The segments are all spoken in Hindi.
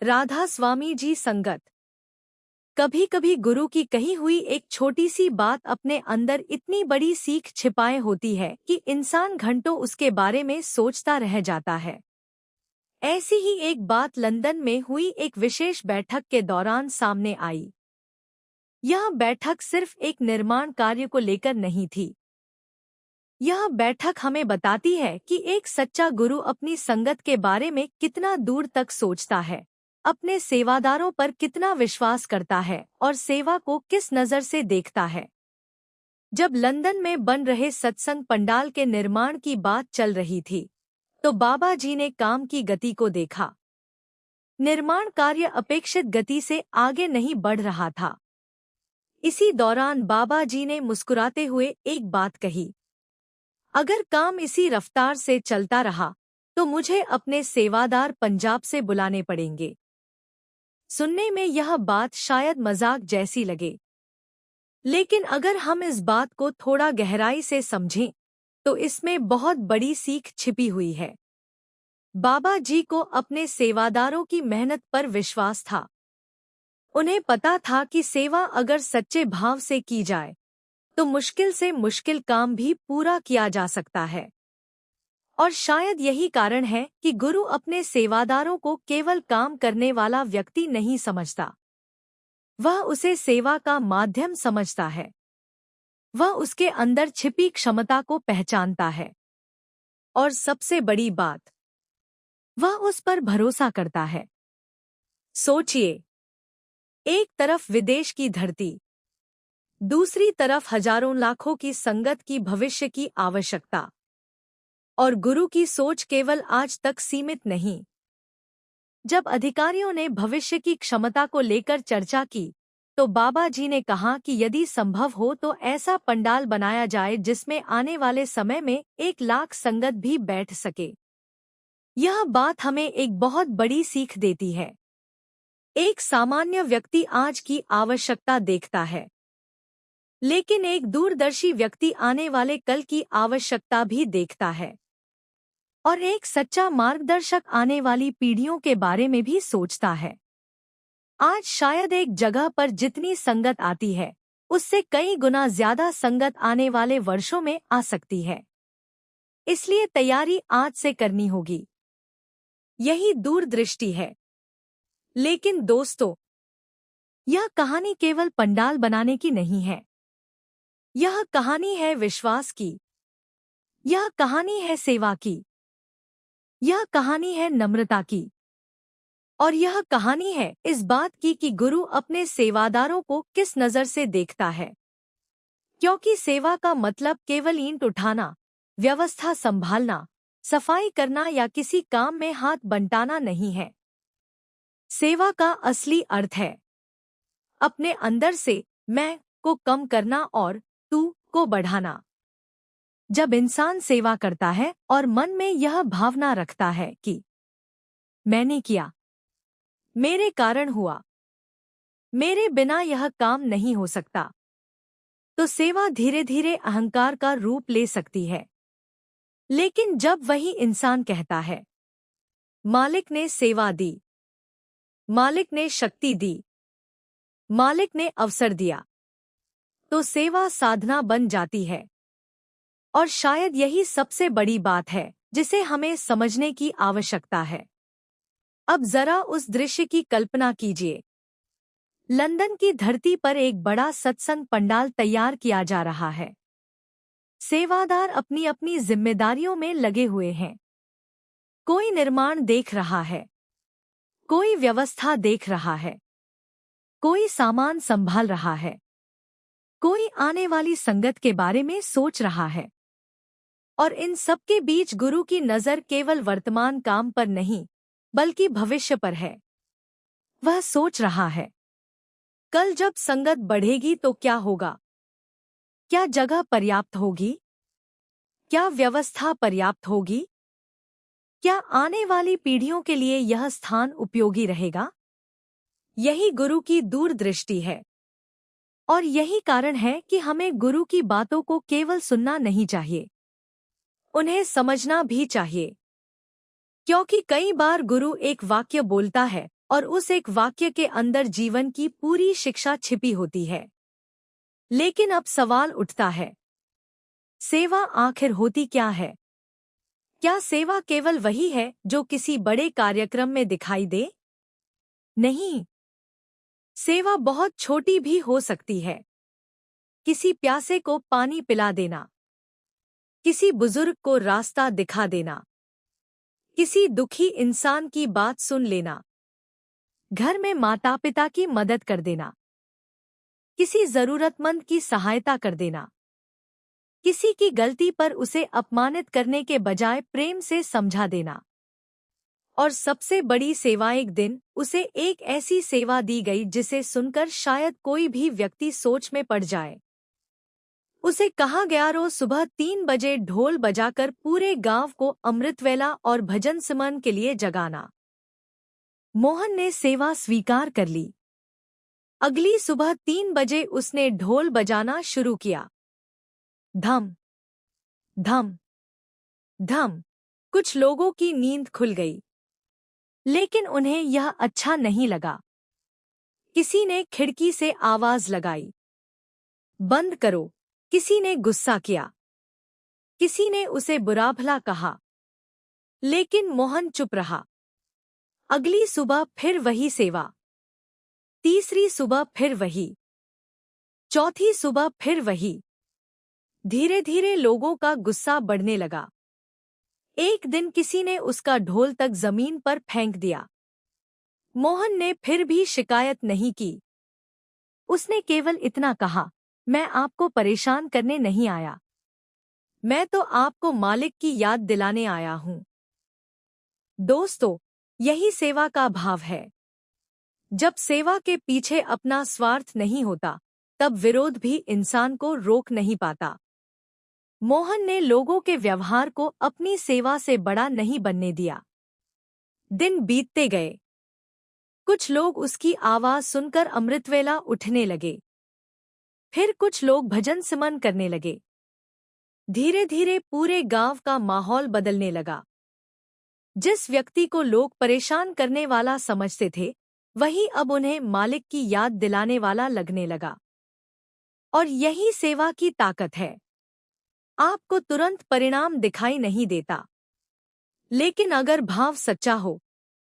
राधा स्वामी जी संगत। कभी कभी गुरु की कही हुई एक छोटी सी बात अपने अंदर इतनी बड़ी सीख छिपाए होती है कि इंसान घंटों उसके बारे में सोचता रह जाता है। ऐसी ही एक बात लंदन में हुई एक विशेष बैठक के दौरान सामने आई। यह बैठक सिर्फ एक निर्माण कार्य को लेकर नहीं थी। यह बैठक हमें बताती है कि एक सच्चा गुरु अपनी संगत के बारे में कितना दूर तक सोचता है, अपने सेवादारों पर कितना विश्वास करता है और सेवा को किस नज़र से देखता है। जब लंदन में बन रहे सत्संग पंडाल के निर्माण की बात चल रही थी, तो बाबा जी ने काम की गति को देखा। निर्माण कार्य अपेक्षित गति से आगे नहीं बढ़ रहा था। इसी दौरान बाबा जी ने मुस्कुराते हुए एक बात कही, अगर काम इसी रफ्तार से चलता रहा तो मुझे अपने सेवादार पंजाब से बुलाने पड़ेंगे। सुनने में यह बात शायद मजाक जैसी लगे, लेकिन अगर हम इस बात को थोड़ा गहराई से समझें तो इसमें बहुत बड़ी सीख छिपी हुई है। बाबा जी को अपने सेवादारों की मेहनत पर विश्वास था। उन्हें पता था कि सेवा अगर सच्चे भाव से की जाए तो मुश्किल से मुश्किल काम भी पूरा किया जा सकता है। और शायद यही कारण है कि गुरु अपने सेवादारों को केवल काम करने वाला व्यक्ति नहीं समझता, वह उसे सेवा का माध्यम समझता है। वह उसके अंदर छिपी क्षमता को पहचानता है और सबसे बड़ी बात, वह उस पर भरोसा करता है। सोचिए, एक तरफ विदेश की धरती, दूसरी तरफ हजारों लाखों की संगत की भविष्य की आवश्यकता, और गुरु की सोच केवल आज तक सीमित नहीं। जब अधिकारियों ने भविष्य की क्षमता को लेकर चर्चा की तो बाबा जी ने कहा कि यदि संभव हो तो ऐसा पंडाल बनाया जाए जिसमें आने वाले समय में 1 लाख संगत भी बैठ सके। यह बात हमें एक बहुत बड़ी सीख देती है। एक सामान्य व्यक्ति आज की आवश्यकता देखता है, लेकिन एक दूरदर्शी व्यक्ति आने वाले कल की आवश्यकता भी देखता है, और एक सच्चा मार्गदर्शक आने वाली पीढ़ियों के बारे में भी सोचता है। आज शायद एक जगह पर जितनी संगत आती है उससे कई गुना ज्यादा संगत आने वाले वर्षों में आ सकती है। इसलिए तैयारी आज से करनी होगी। यही दूरदृष्टि है। लेकिन दोस्तों, यह कहानी केवल पंडाल बनाने की नहीं है। यह कहानी है विश्वास की। यह कहानी है सेवा की। यह कहानी है नम्रता की। और यह कहानी है इस बात की कि गुरु अपने सेवादारों को किस नज़र से देखता है। क्योंकि सेवा का मतलब केवल ईंट उठाना, व्यवस्था संभालना, सफाई करना या किसी काम में हाथ बंटाना नहीं है। सेवा का असली अर्थ है अपने अंदर से मैं को कम करना और तू को बढ़ाना। जब इंसान सेवा करता है और मन में यह भावना रखता है कि मैंने किया, मेरे कारण हुआ, मेरे बिना यह काम नहीं हो सकता, तो सेवा धीरे धीरे अहंकार का रूप ले सकती है। लेकिन जब वही इंसान कहता है, मालिक ने सेवा दी, मालिक ने शक्ति दी, मालिक ने अवसर दिया, तो सेवा साधना बन जाती है। और शायद यही सबसे बड़ी बात है जिसे हमें समझने की आवश्यकता है। अब जरा उस दृश्य की कल्पना कीजिए। लंदन की धरती पर एक बड़ा सत्संग पंडाल तैयार किया जा रहा है। सेवादार अपनी अपनी जिम्मेदारियों में लगे हुए हैं। कोई निर्माण देख रहा है, कोई व्यवस्था देख रहा है, कोई सामान संभाल रहा है, कोई आने वाली संगत के बारे में सोच रहा है। और इन सब के बीच गुरु की नज़र केवल वर्तमान काम पर नहीं बल्कि भविष्य पर है। वह सोच रहा है, कल जब संगत बढ़ेगी तो क्या होगा? क्या जगह पर्याप्त होगी? क्या व्यवस्था पर्याप्त होगी? क्या आने वाली पीढ़ियों के लिए यह स्थान उपयोगी रहेगा? यही गुरु की दूरदृष्टि है। और यही कारण है कि हमें गुरु की बातों को केवल सुनना नहीं चाहिए, उन्हें समझना भी चाहिए। क्योंकि कई बार गुरु एक वाक्य बोलता है और उस एक वाक्य के अंदर जीवन की पूरी शिक्षा छिपी होती है। लेकिन अब सवाल उठता है, सेवा आखिर होती क्या है? क्या सेवा केवल वही है जो किसी बड़े कार्यक्रम में दिखाई दे? नहीं, सेवा बहुत छोटी भी हो सकती है। किसी प्यासे को पानी पिला देना, किसी बुजुर्ग को रास्ता दिखा देना, किसी दुखी इंसान की बात सुन लेना, घर में माता पिता की मदद कर देना, किसी जरूरतमंद की सहायता कर देना, किसी की गलती पर उसे अपमानित करने के बजाय प्रेम से समझा देना। और सबसे बड़ी सेवा, एक दिन उसे एक ऐसी सेवा दी गई जिसे सुनकर शायद कोई भी व्यक्ति सोच में पड़ जाए। उसे कहा गया रोज सुबह 3 बजे ढोल बजाकर पूरे गांव को अमृतवेला और भजन सिमरन के लिए जगाना। मोहन ने सेवा स्वीकार कर ली। अगली सुबह 3 बजे उसने ढोल बजाना शुरू किया। धम धम धम। कुछ लोगों की नींद खुल गई, लेकिन उन्हें यह अच्छा नहीं लगा। किसी ने खिड़की से आवाज लगाई, बंद करो। किसी ने गुस्सा किया, किसी ने उसे बुरा भला कहा, लेकिन मोहन चुप रहा। अगली सुबह फिर वही सेवा, तीसरी सुबह फिर वही, चौथी सुबह फिर वही। धीरे धीरे लोगों का गुस्सा बढ़ने लगा। एक दिन किसी ने उसका ढोल तक जमीन पर फेंक दिया। मोहन ने फिर भी शिकायत नहीं की। उसने केवल इतना कहा, मैं आपको परेशान करने नहीं आया, मैं तो आपको मालिक की याद दिलाने आया हूं। दोस्तों, यही सेवा का भाव है। जब सेवा के पीछे अपना स्वार्थ नहीं होता, तब विरोध भी इंसान को रोक नहीं पाता। मोहन ने लोगों के व्यवहार को अपनी सेवा से बड़ा नहीं बनने दिया। दिन बीतते गए। कुछ लोग उसकी आवाज सुनकर अमृतवेला उठने लगे। फिर कुछ लोग भजन सिमरन करने लगे। धीरे धीरे पूरे गांव का माहौल बदलने लगा। जिस व्यक्ति को लोग परेशान करने वाला समझते थे, वही अब उन्हें मालिक की याद दिलाने वाला लगने लगा। और यही सेवा की ताकत है। आपको तुरंत परिणाम दिखाई नहीं देता, लेकिन अगर भाव सच्चा हो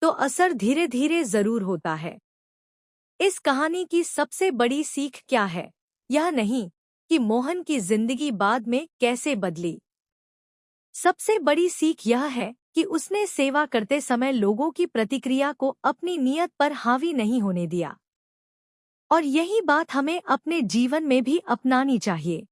तो असर धीरे धीरे जरूर होता है। इस कहानी की सबसे बड़ी सीख क्या है? यह नहीं कि मोहन की जिंदगी बाद में कैसे बदली। सबसे बड़ी सीख यह है कि उसने सेवा करते समय लोगों की प्रतिक्रिया को अपनी नीयत पर हावी नहीं होने दिया। और यही बात हमें अपने जीवन में भी अपनानी चाहिए।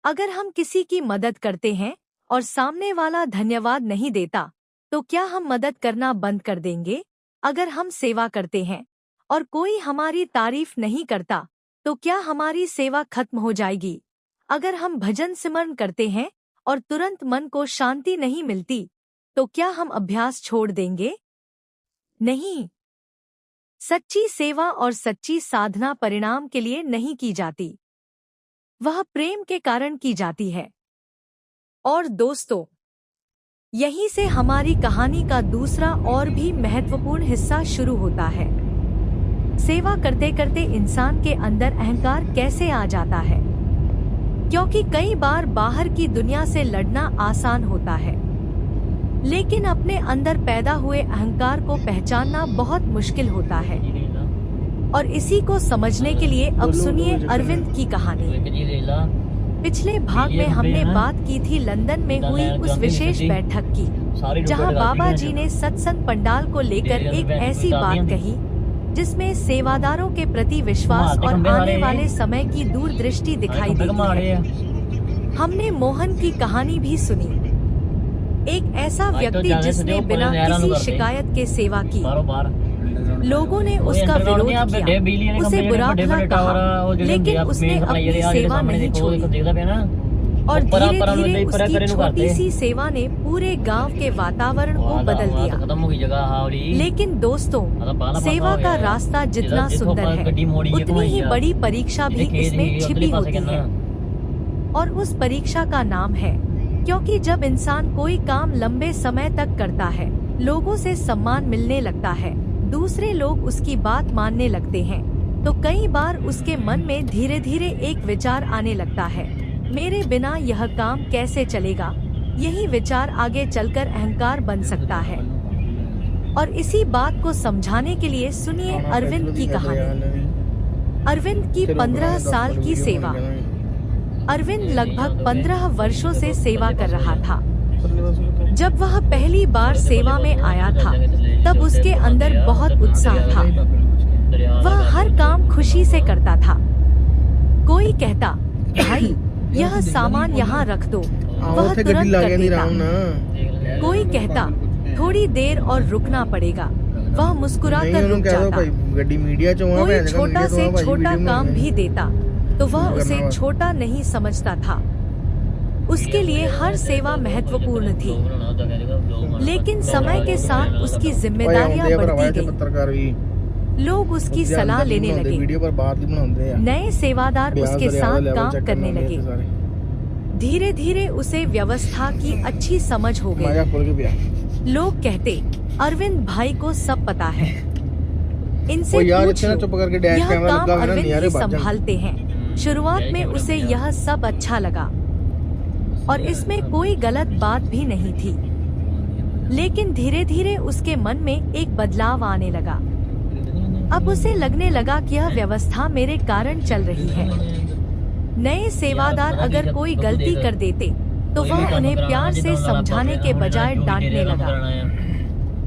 अगर हम किसी की मदद करते हैं और सामने वाला धन्यवाद नहीं देता, तो क्या हम मदद करना बंद कर देंगे? अगर हम सेवा करते हैं और कोई हमारी तारीफ नहीं करता, तो क्या हमारी सेवा खत्म हो जाएगी? अगर हम भजन सिमरन करते हैं और तुरंत मन को शांति नहीं मिलती, तो क्या हम अभ्यास छोड़ देंगे? नहीं। सच्ची सेवा और सच्ची साधना परिणाम के लिए नहीं की जाती, वह प्रेम के कारण की जाती है। और दोस्तों, यहीं से हमारी कहानी का दूसरा और भी महत्वपूर्ण हिस्सा शुरू होता है। सेवा करते करते इंसान के अंदर अहंकार कैसे आ जाता है? क्योंकि कई बार बाहर की दुनिया से लड़ना आसान होता है, लेकिन अपने अंदर पैदा हुए अहंकार को पहचानना बहुत मुश्किल होता है। और इसी को समझने के लिए अब सुनिए अरविंद की कहानी। पिछले भाग में हमने बात की थी लंदन में हुई उस विशेष बैठक की, जहां बाबा जी ने सत्संग पंडाल को लेकर एक ऐसी बात कही जिसमें सेवादारों के प्रति विश्वास और आने वाले समय की दूरदृष्टि दिखाई देती है। हमने मोहन की कहानी भी सुनी, एक ऐसा व्यक्ति जिसने बिना किसी शिकायत के सेवा की। लोगों ने उसका विरोध किया, उसे बुरा भला कहा, लेकिन उसने अपनी सेवा नहीं छोड़ी। और धीरे धीरे उसकी छोटी सी सेवा ने पूरे गांव के वातावरण को बदल दिया। लेकिन दोस्तों, सेवा का रास्ता जितना सुंदर है, उतनी ही बड़ी परीक्षा भी इसमें छिपी होती है। और उस परीक्षा का नाम है, क्योंकि जब इंसान कोई काम लंबे समय तक करता है, लोगों से सम्मान मिलने लगता है, दूसरे लोग उसकी बात मानने लगते हैं तो कई बार उसके मन में धीरे धीरे एक विचार आने लगता है, मेरे बिना यह काम कैसे चलेगा। यही विचार आगे चलकर अहंकार बन सकता है। और इसी बात को समझाने के लिए सुनिए अरविंद की कहानी। अरविंद की 15 साल की सेवा। अरविंद लगभग 15 वर्षों से सेवा कर रहा था। जब वह पहली बार सेवा में आया था तब उसके अंदर बहुत उत्साह था। वह हर काम खुशी से करता था। कोई कहता, भाई यह सामान यहाँ रख दो, वह तुरंत कर देता। कोई कहता, थोड़ी देर और रुकना पड़ेगा, वह मुस्कुराकर रुक जाता। कोई छोटा से छोटा काम भी देता तो वह उसे छोटा नहीं समझता था। उसके लिए हर सेवा महत्वपूर्ण थी। लेकिन समय के साथ उसकी जिम्मेदारियां बढ़ती गईं। लोग उसकी सलाह लेने लगे। नए सेवादार उसके साथ काम करने लगे। धीरे धीरे उसे व्यवस्था की अच्छी समझ हो गई। लोग कहते, अरविंद भाई को सब पता है, इनसे पूछ लो, यह काम अरविंद ही संभालते हैं। शुरुआत में उसे यह सब अच्छा लगा और इसमें कोई गलत बात भी नहीं थी। लेकिन धीरे धीरे उसके मन में एक बदलाव आने लगा। अब उसे लगने लगा कि यह व्यवस्था मेरे कारण चल रही है। नए सेवादार अगर कोई गलती कर देते तो वह उन्हें प्यार से समझाने के बजाय डांटने लगा।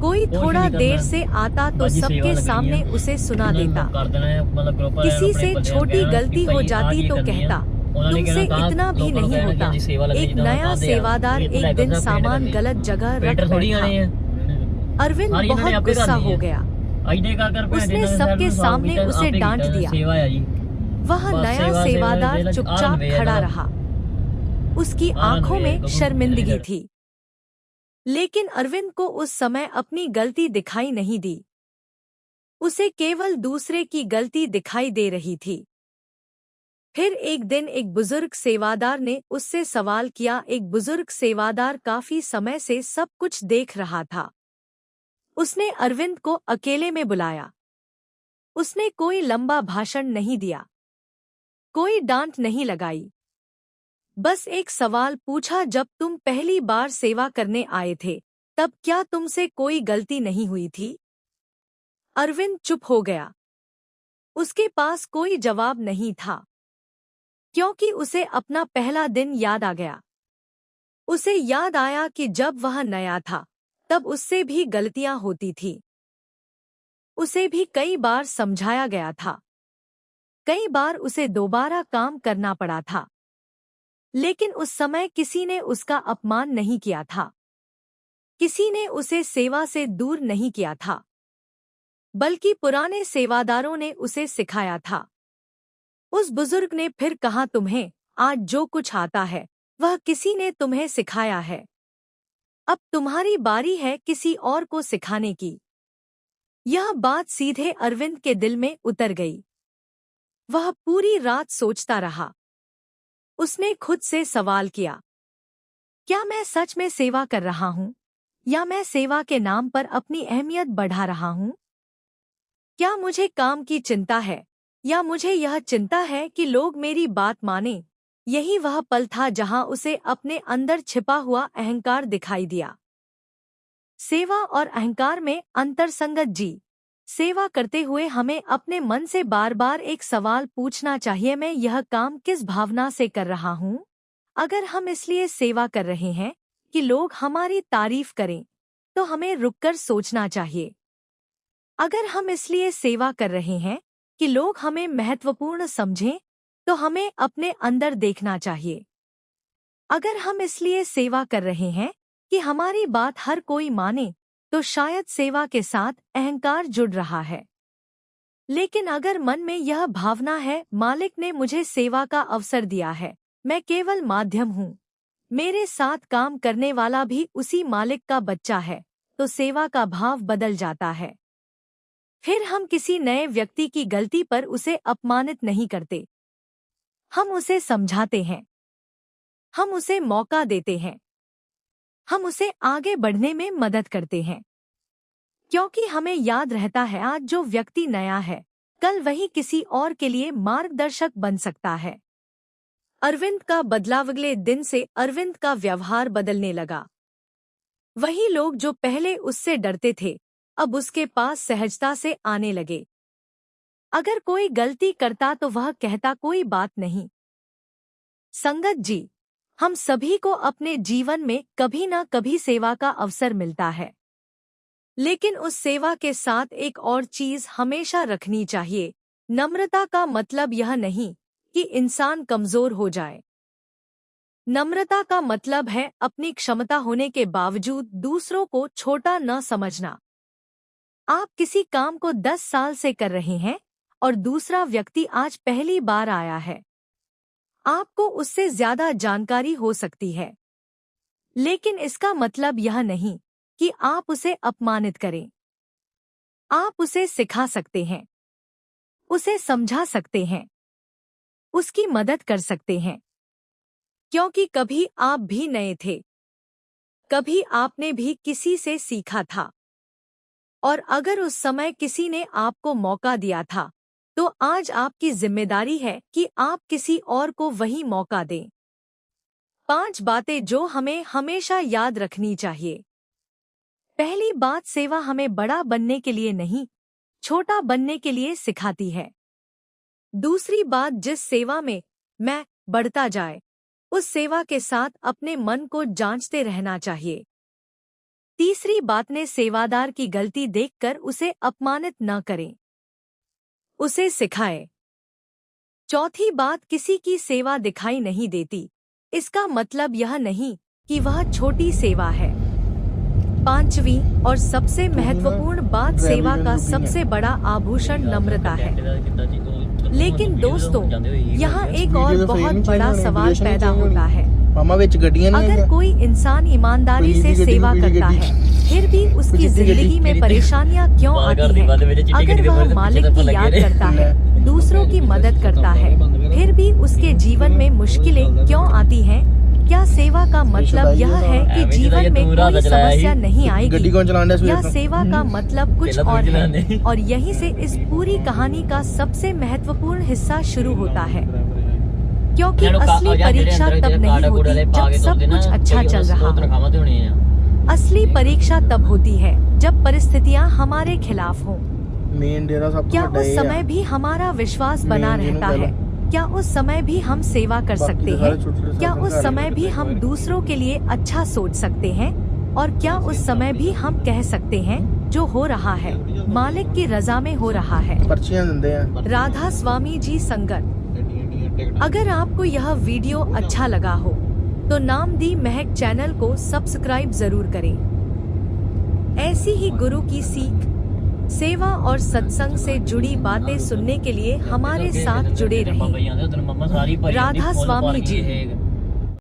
कोई थोड़ा देर से आता तो सबके सामने उसे सुना देता। किसी से छोटी गलती हो जाती तो कहता, तुमसे इतना भी नहीं होता। एक नया सेवादार एक दिन सामान गलत जगह रख बैठा। अरविंद बहुत गुस्सा हो गया। उसने सबके सामने उसे डांट दिया। वह नया सेवादार चुपचाप खड़ा रहा। उसकी आंखों में शर्मिंदगी थी। लेकिन अरविंद को उस समय अपनी गलती दिखाई नहीं दी। उसे केवल दूसरे की गलती दिखाई दे रही थी। फिर एक दिन एक बुजुर्ग सेवादार ने उससे सवाल किया। एक बुजुर्ग सेवादार काफी समय से सब कुछ देख रहा था। उसने अरविंद को अकेले में बुलाया। उसने कोई लंबा भाषण नहीं दिया, कोई डांट नहीं लगाई। बस एक सवाल पूछा, जब तुम पहली बार सेवा करने आए थे तब क्या तुमसे कोई गलती नहीं हुई थी? अरविंद चुप हो गया। उसके पास कोई जवाब नहीं था, क्योंकि उसे अपना पहला दिन याद आ गया। उसे याद आया कि जब वह नया था तब उससे भी गलतियां होती थी। उसे भी कई बार समझाया गया था। कई बार उसे दोबारा काम करना पड़ा था। लेकिन उस समय किसी ने उसका अपमान नहीं किया था। किसी ने उसे सेवा से दूर नहीं किया था, बल्कि पुराने सेवादारों ने उसे सिखाया था। उस बुजुर्ग ने फिर कहा, तुम्हें आज जो कुछ आता है वह किसी ने तुम्हें सिखाया है। अब तुम्हारी बारी है किसी और को सिखाने की। यह बात सीधे अरविंद के दिल में उतर गई। वह पूरी रात सोचता रहा। उसने खुद से सवाल किया, क्या मैं सच में सेवा कर रहा हूँ या मैं सेवा के नाम पर अपनी अहमियत बढ़ा रहा हूँ? क्या मुझे काम की चिंता है या मुझे यह चिंता है कि लोग मेरी बात माने? यही वह पल था जहां उसे अपने अंदर छिपा हुआ अहंकार दिखाई दिया। सेवा और अहंकार में अंतर संगत जी। सेवा करते हुए हमें अपने मन से बार बार एक सवाल पूछना चाहिए, मैं यह काम किस भावना से कर रहा हूँ? अगर हम इसलिए सेवा कर रहे हैं कि लोग हमारी तारीफ करें तो हमें रुककर सोचना चाहिए। अगर हम इसलिए सेवा कर रहे हैं कि लोग हमें महत्वपूर्ण समझें तो हमें अपने अंदर देखना चाहिए। अगर हम इसलिए सेवा कर रहे हैं कि हमारी बात हर कोई माने तो शायद सेवा के साथ अहंकार जुड़ रहा है। लेकिन अगर मन में यह भावना है, मालिक ने मुझे सेवा का अवसर दिया है, मैं केवल माध्यम हूँ, मेरे साथ काम करने वाला भी उसी मालिक का बच्चा है, तो सेवा का भाव बदल जाता है। फिर हम किसी नए व्यक्ति की गलती पर उसे अपमानित नहीं करते। हम उसे समझाते हैं, हम उसे मौका देते हैं, हम उसे आगे बढ़ने में मदद करते हैं। क्योंकि हमें याद रहता है आज जो व्यक्ति नया है कल वही किसी और के लिए मार्गदर्शक बन सकता है। अरविंद का बदलाव। अगले दिन से अरविंद का व्यवहार बदलने लगा। वही लोग जो पहले उससे डरते थे अब उसके पास सहजता से आने लगे। अगर कोई गलती करता तो वह कहता कोई बात नहीं। संगत जी, हम सभी को अपने जीवन में कभी न कभी सेवा का अवसर मिलता है, लेकिन उस सेवा के साथ एक और चीज हमेशा रखनी चाहिए। नम्रता का मतलब यह नहीं कि इंसान कमजोर हो जाए। नम्रता का मतलब है अपनी क्षमता होने के बावजूद दूसरों को छोटा न समझना। आप किसी काम को 10 साल से कर रहे हैं और दूसरा व्यक्ति आज पहली बार आया है। आपको उससे ज्यादा जानकारी हो सकती है, लेकिन इसका मतलब यह नहीं कि आप उसे अपमानित करें। आप उसे सिखा सकते हैं, उसे समझा सकते हैं, उसकी मदद कर सकते हैं, क्योंकि कभी आप भी नए थे, कभी आपने भी किसी से सीखा था, और अगर उस समय किसी ने आपको मौका दिया था तो आज आपकी जिम्मेदारी है कि आप किसी और को वही मौका दें। 5 बातें जो हमें हमेशा याद रखनी चाहिए। पहली बात, सेवा हमें बड़ा बनने के लिए नहीं, छोटा बनने के लिए सिखाती है। दूसरी बात, जिस सेवा में मैं बढ़ता जाए उस सेवा के साथ अपने मन को जांचते रहना चाहिए। तीसरी बात ने सेवादार की गलती देखकर उसे अपमानित न करें, उसे सिखाए। चौथी बात, किसी की सेवा दिखाई नहीं देती, इसका मतलब यह नहीं कि वह छोटी सेवा है। पांचवी और सबसे महत्वपूर्ण बात, सेवा का सबसे बड़ा आभूषण नम्रता है। लेकिन दोस्तों, यहाँ एक और बहुत बड़ा सवाल पैदा होता है। अगर कोई इंसान ईमानदारी से सेवा करता है फिर भी उसकी जिंदगी में परेशानियाँ क्यों आती हैं? अगर वह मालिक की याद करता है, दूसरों की मदद करता है, फिर भी उसके जीवन में मुश्किलें क्यों आती हैं? क्या सेवा का मतलब यह है कि जीवन में कोई समस्या नहीं आएगी, या सेवा का मतलब कुछ और है? और यहीं से इस पूरी कहानी का सबसे महत्वपूर्ण हिस्सा शुरू होता है, क्योंकि असली परीक्षा तब नहीं होती जब सब कुछ अच्छा चल रहा हो। असली परीक्षा तब होती है जब परिस्थितियाँ हमारे खिलाफ हों। क्या उस समय भी हमारा विश्वास बना रहता है? क्या उस समय भी हम सेवा कर सकते हैं? क्या उस समय भी हम दूसरों के लिए अच्छा सोच सकते हैं? और क्या उस समय भी हम कह सकते हैं जो हो रहा है मालिक की रजा में हो रहा है? राधा स्वामी जी संगत, अगर आपको यह वीडियो अच्छा लगा हो तो नाम दी महक चैनल को सब्सक्राइब जरूर करें। ऐसी ही गुरु की सीख, सेवा और सत्संग से जुड़ी बातें सुनने के लिए हमारे साथ जुड़े रहें। राधा स्वामी जी।